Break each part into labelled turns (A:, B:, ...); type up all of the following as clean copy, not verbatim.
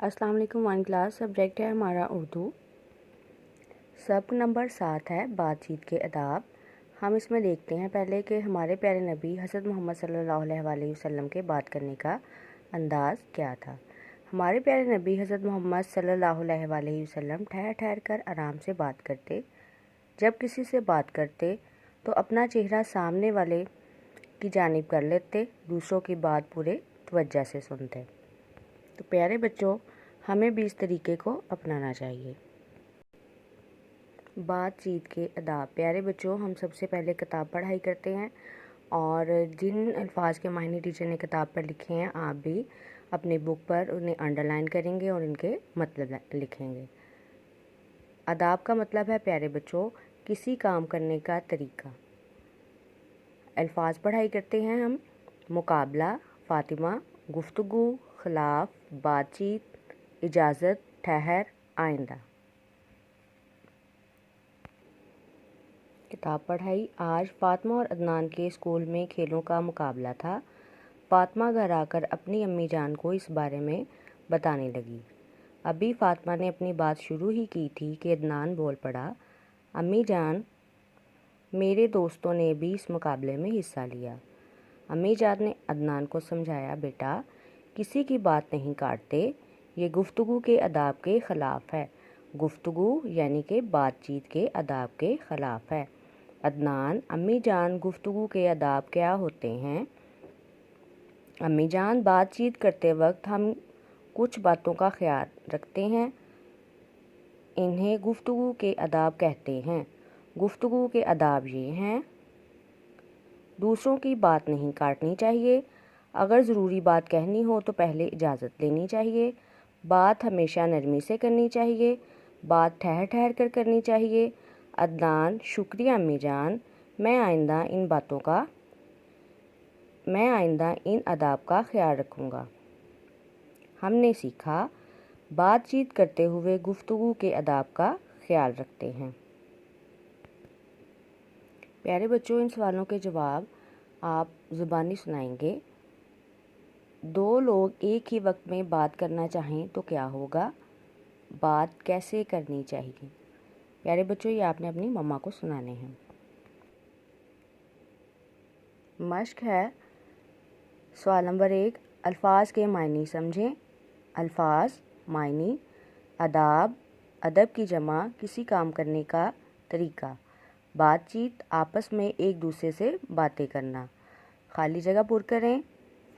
A: अस्सलाम वालेकुम। One class subject है हमारा उर्दू। सबक नंबर 7 है बातचीत के अदाब। हम इसमें देखते हैं पहले कि हमारे प्यारे नबी हज़रत मोहम्मद सल्लल्लाहु अलैहि वसल्लम के बात करने का अंदाज़ क्या था। हमारे प्यारे नबी हज़रत मोहम्मद सल्लल्लाहु अलैहि वसल्लम ठहर ठहर कर आराम से बात करते। जब किसी से बात करते तो अपना चेहरा सामने वाले की जानिब कर लेते, दूसरों की बात पूरे तवज्जो से सुनते। तो प्यारे बच्चों, हमें भी इस तरीके को अपनाना चाहिए। बातचीत के अदाब। प्यारे बच्चों, हम सबसे पहले किताब पढ़ाई करते हैं और जिन अल्फाज के मायने टीचर ने किताब पर लिखे हैं, आप भी अपने बुक पर उन्हें अंडरलाइन करेंगे और इनके मतलब लिखेंगे। अदाब का मतलब है प्यारे बच्चों किसी काम करने का तरीका। अल्फाज पढ़ाई करते हैं हम। मुकाबला, फातिमा, गुफ्तगू, खिलाफ, बातचीत, इजाज़त, ठहर, आइंदा। किताब पढ़ाई। आज फातिमा और अदनान के स्कूल में खेलों का मुकाबला था। फातिमा घर आकर अपनी अम्मी जान को इस बारे में बताने लगी। अभी फातिमा ने अपनी बात शुरू ही की थी कि अदनान बोल पड़ा, अम्मी जान, मेरे दोस्तों ने भी इस मुकाबले में हिस्सा लिया। अम्मी जान ने अदनान को समझाया, बेटा किसी की बात नहीं काटते, ये गुफ्तगू के अदाब के ख़िलाफ़ है। गुफ्तगू यानी कि बातचीत के अदाब के ख़िलाफ़ है। अदनान, अम्मी जान गुफ्तगू के अदाब क्या होते हैं? अम्मी जान, बातचीत करते वक्त हम कुछ बातों का ख्याल रखते हैं, इन्हें गुफ्तगू के अदाब कहते हैं। गुफ्तगू के अदाब ये हैं, दूसरों की बात नहीं काटनी चाहिए, अगर ज़रूरी बात कहनी हो तो पहले इजाज़त लेनी चाहिए, बात हमेशा नरमी से करनी चाहिए, बात ठहर ठहर कर करनी चाहिए। अदनान, शुक्रिया अम्मी जान, मैं आइंदा इन अदाब का ख्याल रखूँगा। हमने सीखा, बातचीत करते हुए गुफ्तगू के अदाब का ख्याल रखते हैं। प्यारे बच्चों, इन सवालों के जवाब आप ज़ुबानी सुनाएंगे। दो लोग एक ही वक्त में बात करना चाहें तो क्या होगा? बात कैसे करनी चाहिए? प्यारे बच्चों, ये आपने अपनी मम्मा को सुनाने हैं। मश्क है। सवाल नंबर 1, अल्फाज के मायने समझें। अल्फाज, मायने। अदाब, अदब की जमा, किसी काम करने का तरीका। बातचीत, आपस में एक दूसरे से बातें करना। खाली जगह पुर करें।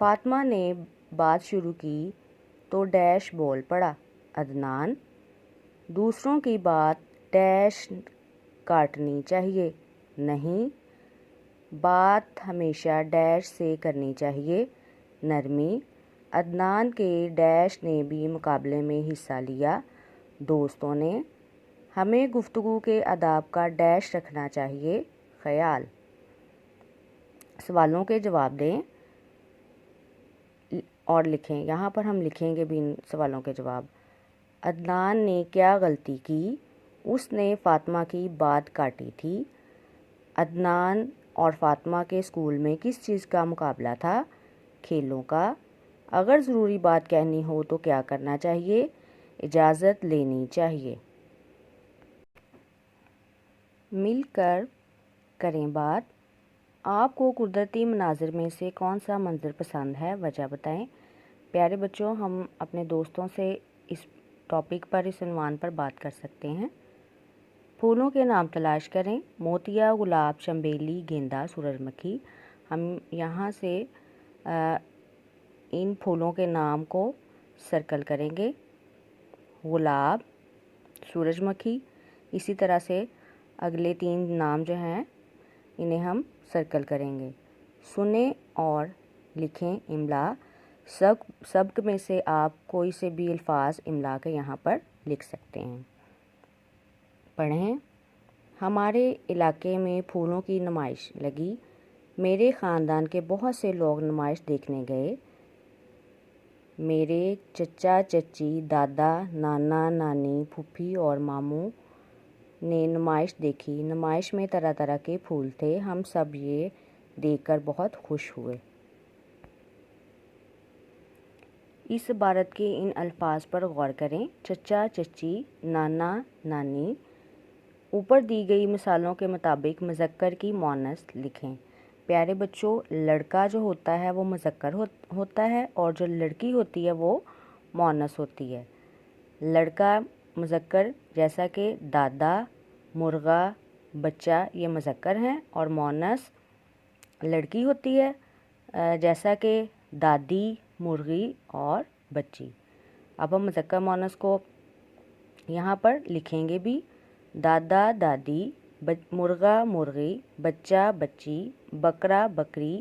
A: फातिमा ने बात शुरू की तो डैश बोल पड़ा। अदनान, दूसरों की बात डैश काटनी चाहिए, नहीं, बात हमेशा डैश से करनी चाहिए, नरमी। अदनान के डैश ने भी मुकाबले में हिस्सा लिया, दोस्तों ने। हमें गुफ्तगू के अदाब का डैश रखना चाहिए, ख्याल। सवालों के जवाब दें और लिखें। यहाँ पर हम लिखेंगे भी इन सवालों के जवाब। अदनान ने क्या गलती की? उसने फातिमा की बात काटी थी। अदनान और फातिमा के स्कूल में किस चीज़ का मुकाबला था? खेलों का। अगर ज़रूरी बात कहनी हो तो क्या करना चाहिए? इजाज़त लेनी चाहिए। मिलकर करें बात। आपको कुदरती मनाज़िर में से कौन सा मंज़र पसंद है? वजह बताएं। प्यारे बच्चों, हम अपने दोस्तों से इस टॉपिक पर, इस उन्वान पर बात कर सकते हैं। फूलों के नाम तलाश करें। मोतिया, गुलाब, चंबेली, गेंदा, सूरजमुखी। हम यहाँ से इन फूलों के नाम को सर्कल करेंगे। गुलाब, सूरजमुखी। इसी तरह से अगले 3 नाम जो हैं इन्हें हम सर्कल करेंगे। सुने और लिखें इमला। सबक में से आप कोई से भी अल्फाज इमला के यहाँ पर लिख सकते हैं। पढ़ें। हमारे इलाके में फूलों की नुमाइश लगी। मेरे ख़ानदान के बहुत से लोग नुमाइश देखने गए। मेरे चचा चची, दादा, नाना नानी, फूफी और मामू ने नुमाइश देखी। नुमाइश में तरह तरह के फूल थे। हम सब ये देखकर बहुत खुश हुए। اس عبارت کے ان الفاظ پر غور کریں۔ چچا چچی، نانا نانی۔ اوپر دی گئی مثالوں کے مطابق مذکر کی مؤنث لکھیں۔ پیارے بچوں، لڑکا جو ہوتا ہے وہ مذکر ہوتا ہے اور جو لڑکی ہوتی ہے وہ مؤنث ہوتی ہے۔ لڑکا مذکر جیسا کہ دادا، مرغا، بچہ یہ مذکر ہیں، اور مؤنث لڑکی ہوتی ہے جیسا کہ دادی، مرغی اور بچی۔ اب ہم مذکر مؤنث کو یہاں پر لکھیں گے بھی۔ دادا دادی، مرغا مرغی، بچہ بچی، بکرا بکری،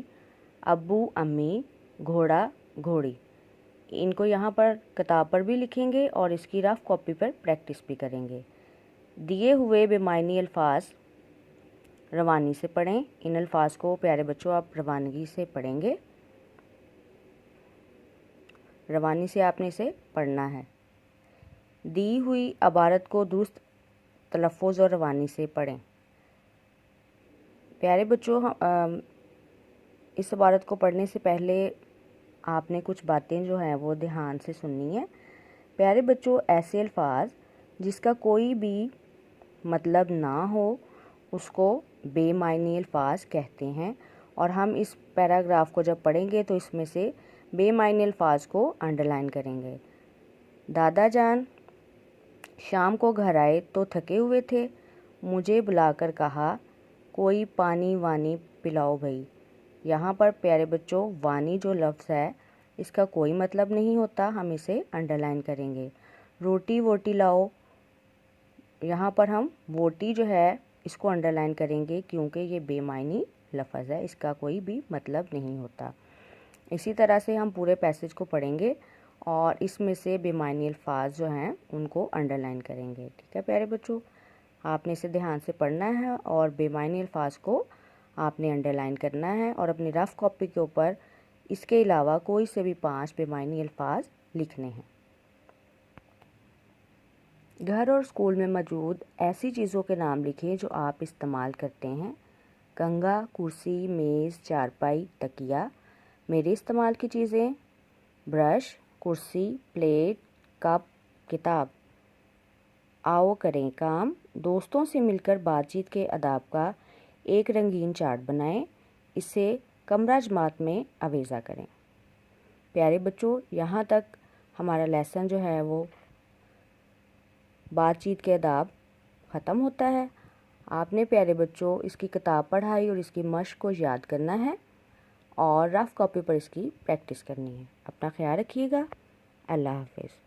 A: ابو امی، گھوڑا گھوڑی۔ ان کو یہاں پر کتاب پر بھی لکھیں گے اور اس کی رف کاپی پر پریکٹس بھی کریں گے۔ دیے ہوئے بے معنی الفاظ روانی سے پڑھیں۔ ان الفاظ کو پیارے بچوں آپ روانگی سے پڑھیں گے۔ روانی سے آپ نے اسے پڑھنا ہے۔ دی ہوئی عبارت کو درست تلفظ اور روانی سے پڑھیں۔ پیارے بچوں، اس عبارت کو پڑھنے سے پہلے آپ نے کچھ باتیں جو ہیں وہ دھیان سے سننی ہیں۔ پیارے بچوں، ایسے الفاظ جس کا کوئی بھی مطلب نہ ہو اس کو بے معنی الفاظ کہتے ہیں، اور ہم اس پیراگراف کو جب پڑھیں گے تو اس میں سے بے معنی الفاظ کو انڈرلائن کریں گے۔ دادا جان شام کو گھر آئے تو تھکے ہوئے تھے، مجھے بلا کر کہا کوئی پانی وانی پلاؤ بھائی۔ یہاں پر پیارے بچوں وانی جو لفظ ہے اس کا کوئی مطلب نہیں ہوتا، ہم اسے انڈرلائن کریں گے۔ روٹی ووٹی لاؤ، یہاں پر ہم ووٹی جو ہے اس کو انڈرلائن کریں گے کیونکہ یہ بے معنی لفظ ہے، اس کا کوئی بھی مطلب نہیں ہوتا۔ اسی طرح سے ہم پورے پیسج کو پڑھیں گے اور اس میں سے بے معنی الفاظ جو ہیں ان کو انڈرلائن کریں گے۔ ٹھیک ہے پیارے بچوں، آپ نے اسے دھیان سے پڑھنا ہے اور بے معنی الفاظ کو آپ نے انڈرلائن کرنا ہے اور اپنی رف کاپی کے اوپر اس کے علاوہ کوئی سے بھی 5 بے معنی الفاظ لکھنے ہیں۔ گھر اور اسکول میں موجود ایسی چیزوں کے نام لکھیں جو آپ استعمال کرتے ہیں۔ کنگھا، کرسی، میز، چارپائی، تکیہ۔ میرے استعمال کی چیزیں: برش، کرسی، پلیٹ، کپ، کتاب۔ آؤ کریں کام۔ دوستوں سے مل کر بات چیت کے آداب کا ایک رنگین چارٹ بنائیں، اسے کمرہ جماعت میں آویزہ کریں۔ پیارے بچوں، یہاں تک ہمارا لیسن جو ہے وہ بات چیت کے آداب ختم ہوتا ہے۔ آپ نے پیارے بچوں اس کی کتاب پڑھائی اور اس کی مشق کو یاد کرنا ہے اور رف کاپی پر اس کی پریکٹس کرنی ہے۔ اپنا خیال رکھیے گا۔ اللہ حافظ۔